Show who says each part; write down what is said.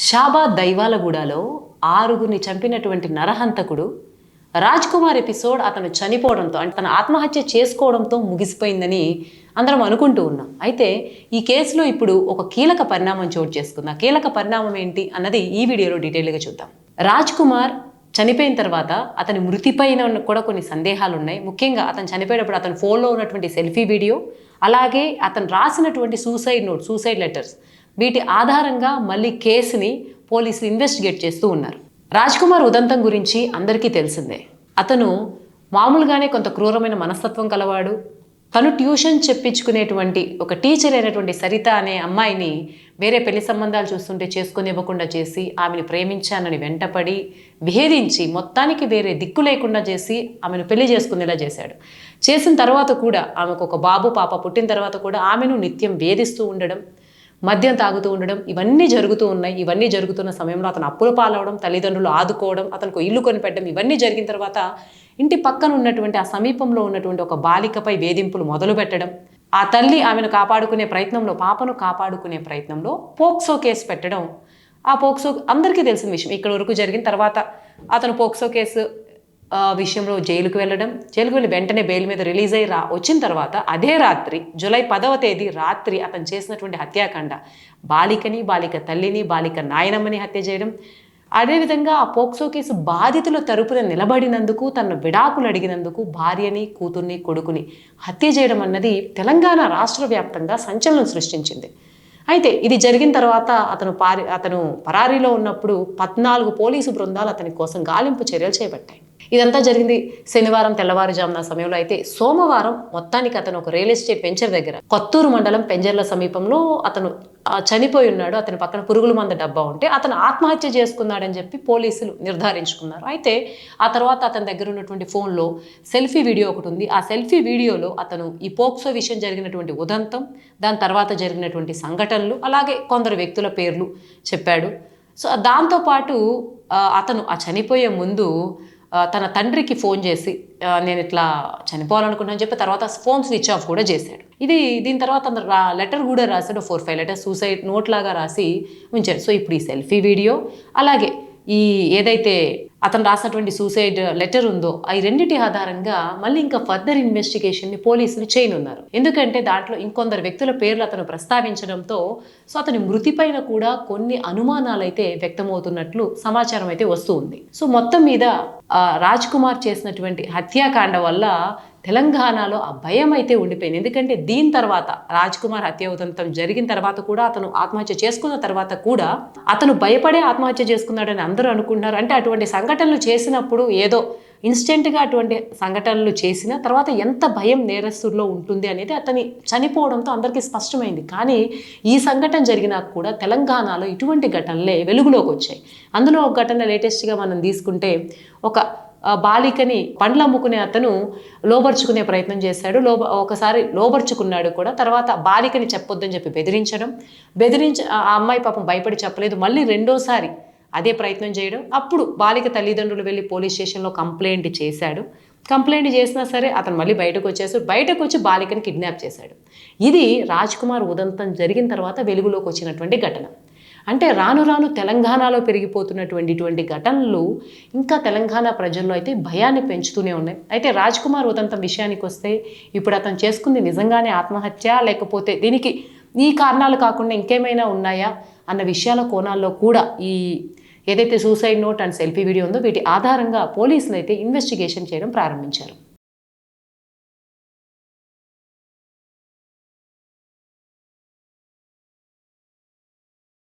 Speaker 1: షాబాద్ దైవాలగూడలో 6గురిని చంపినటువంటి నరహంతకుడు రాజ్ కుమార్ ఎపిసోడ్ అతను చనిపోవడంతో అంటే తన ఆత్మహత్య చేసుకోవడంతో ముగిసిపోయిందని అందరం అనుకుంటూ ఉన్నాం. అయితే ఈ కేసులో ఇప్పుడు ఒక కీలక పరిణామం చోటు చేసుకుంది. ఆ కీలక పరిణామం ఏంటి అన్నది ఈ వీడియోలో డీటెయిల్గా చూద్దాం. రాజ్ కుమార్ చనిపోయిన తర్వాత అతని మృతిపైన కూడా కొన్ని సందేహాలు ఉన్నాయి. ముఖ్యంగా అతను చనిపోయేటప్పుడు అతని ఫోన్లో ఉన్నటువంటి సెల్ఫీ వీడియో, అలాగే అతను రాసినటువంటి సూసైడ్ లెటర్స్, వీటి ఆధారంగా మళ్ళీ కేసుని పోలీసులు ఇన్వెస్టిగేట్ చేస్తూ ఉన్నారు. రాజ్ కుమార్ ఉదంతం గురించి అందరికీ తెలిసిందే. అతను మామూలుగానే కొంత క్రూరమైన మనస్తత్వం కలవాడు. తను ట్యూషన్ చెప్పించుకునేటువంటి ఒక టీచర్ అయినటువంటి సరిత అనే అమ్మాయిని వేరే పెళ్లి సంబంధాలు చూస్తుంటే చేసుకొని ఇవ్వకుండా చేసి ఆమెను ప్రేమించానని వెంటపడి వేధించి మొత్తానికి వేరే దిక్కు లేకుండా చేసి ఆమెను పెళ్లి చేసుకునేలా చేశాడు. చేసిన తర్వాత కూడా ఆమెకు ఒక బాబు పాప పుట్టిన తర్వాత కూడా ఆమెను నిత్యం వేధిస్తూ ఉండడం, మద్యం తాగుతూ ఉండడం, ఇవన్నీ జరుగుతూ ఉన్నాయి. ఇవన్నీ జరుగుతున్న సమయంలో అతను అప్పుల పాలవడం, తల్లిదండ్రులు ఆదుకోవడం, అతనికి ఇల్లు కొనిపెట్టడం, ఇవన్నీ జరిగిన తర్వాత ఇంటి పక్కన ఉన్నటువంటి ఆ సమీపంలో ఉన్నటువంటి ఒక బాలికపై వేధింపులు మొదలు పెట్టడం, ఆ తల్లి ఆమెను కాపాడుకునే ప్రయత్నంలో, పాపను కాపాడుకునే ప్రయత్నంలో పోక్సో కేసు పెట్టడం. ఆ పోక్సో అందరికీ తెలిసిన విషయం. ఇక్కడ వరకు జరిగిన తర్వాత అతను పోక్సో కేసు విషయంలో జైలుకు వెళ్ళి వెంటనే బెయిల్ మీద రిలీజ్ అయ్యి వచ్చిన తర్వాత అదే రాత్రి జూలై 10వ తేదీ రాత్రి అతను చేసినటువంటి హత్యాకాండ, బాలిక తల్లిని, బాలిక నాయనమ్మని హత్య చేయడం, అదేవిధంగా ఆ పోక్సో కేసు బాధితుల తరపున నిలబడినందుకు, తన విడాకులు అడిగినందుకు భార్యని, కూతుర్ని, కొడుకుని హత్య చేయడం అన్నది తెలంగాణ రాష్ట్ర వ్యాప్తంగా సంచలనం సృష్టించింది. అయితే ఇది జరిగిన తర్వాత అతను పరారీలో ఉన్నప్పుడు 14 పోలీసు బృందాలు అతని కోసం గాలింపు చర్యలు చేపట్టాయి. ఇదంతా జరిగింది శనివారం తెల్లవారుజామున సమయంలో. అయితే సోమవారం మొత్తానికి అతను ఒక రియల్ ఎస్టేట్ వెంచర్ దగ్గర, కొత్తూరు మండలం పెంజర్ల సమీపంలో అతను చనిపోయి ఉన్నాడు. అతని పక్కన పురుగుల మంద డబ్బా ఉంటే అతను ఆత్మహత్య చేసుకున్నాడని చెప్పి పోలీసులు నిర్ధారించుకున్నారు. అయితే ఆ తర్వాత అతని దగ్గర ఉన్నటువంటి ఫోన్లో సెల్ఫీ వీడియో ఒకటి ఉంది. ఆ సెల్ఫీ వీడియోలో అతను ఈ పోక్సో విషయం జరిగినటువంటి ఉదంతం, దాని తర్వాత జరిగినటువంటి సంఘటనలు, అలాగే కొందరు వ్యక్తుల పేర్లు చెప్పాడు. సో దాంతోపాటు అతను ఆ చనిపోయే ముందు తన తండ్రికి ఫోన్ చేసి నేను ఇట్లా చనిపోవాలనుకున్నాను చెప్పి తర్వాత ఫోన్ స్విచ్ ఆఫ్ కూడా చేశాడు. దీని తర్వాత లెటర్ కూడా రాశాడు. 4-5 లెటర్స్ సూసైడ్ నోట్ లాగా రాసి ఉంచాడు. సో ఇప్పుడు ఈ సెల్ఫీ వీడియో, అలాగే ఈ ఏదైతే అతను రాసినటువంటి సూసైడ్ లెటర్ ఉందో, ఈ రెండింటి ఆధారంగా మళ్ళీ ఇంకా ఫర్దర్ ఇన్వెస్టిగేషన్ని పోలీసులు చేయనున్నారు. ఎందుకంటే దాంట్లో ఇంకొందరు వ్యక్తుల పేర్లు అతను ప్రస్తావించడంతో సో అతని మృతిపైన కూడా కొన్ని అనుమానాలు అయితే వ్యక్తమవుతున్నట్లు సమాచారం అయితే వస్తూ ఉంది. సో మొత్తం మీద రాజ్ కుమార్ చేసినటువంటి హత్యాకాండ వల్ల తెలంగాణలో ఆ భయం అయితే ఉండిపోయింది. ఎందుకంటే దీని తర్వాత రాజ్ కుమార్ హత్య ఉదంతం జరిగిన తర్వాత కూడా, అతను ఆత్మహత్య చేసుకున్న తర్వాత కూడా అతను భయపడే ఆత్మహత్య చేసుకున్నాడని అందరూ అనుకుంటున్నారు. అంటే అటువంటి సంఘటనలు చేసినప్పుడు ఏదో ఇన్స్టెంట్గా అటువంటి సంఘటనలు చేసిన తర్వాత ఎంత భయం నేరస్తుల్లో ఉంటుంది అనేది అతని చనిపోవడంతో అందరికీ స్పష్టమైంది. కానీ ఈ సంఘటన జరిగినా కూడా తెలంగాణలో ఇటువంటి ఘటనలే వెలుగులోకి వచ్చాయి. అందులో ఒక ఘటన లేటెస్ట్గా మనం తీసుకుంటే, ఒక బాలికని పండ్లు అమ్ముకునే అతను లోబర్చుకునే ప్రయత్నం చేశాడు. ఒకసారి లోబర్చుకున్నాడు కూడా. తర్వాత బాలికని చెప్పొద్దని చెప్పి బెదిరించి ఆ అమ్మాయి పాపం భయపడి చెప్పలేదు. మళ్ళీ రెండోసారి అదే ప్రయత్నం చేయడం. అప్పుడు బాలిక తల్లిదండ్రులు వెళ్ళి పోలీస్ స్టేషన్లో కంప్లైంట్ చేశాడు. కంప్లైంట్ చేసినా సరే అతను మళ్ళీ బయటకు వచ్చి బాలికని కిడ్నాప్ చేశాడు. ఇది రాజ్ కుమార్ ఉదంతం జరిగిన తర్వాత వెలుగులోకి వచ్చినటువంటి ఘటన. అంటే రాను రాను తెలంగాణలో పెరిగిపోతున్నటువంటి ఇటువంటి ఘటనలు ఇంకా తెలంగాణ ప్రజల్లో అయితే భయాన్ని పెంచుతూనే ఉన్నాయి. అయితే రాజ్ కుమార్ ఉదంతం విషయానికి వస్తే, ఇప్పుడు అతను చేసుకుంది నిజంగానే ఆత్మహత్య, లేకపోతే దీనికి ఈ కారణాలు కాకుండా ఇంకేమైనా ఉన్నాయా అన్న విషయాల కోణాల్లో కూడా ఈ ఏదైతే suicide note and selfie video ఉందో వీటి ఆధారంగా పోలీసులు అయితే ఇన్వెస్టిగేషన్ చేయడం ప్రారంభించారు.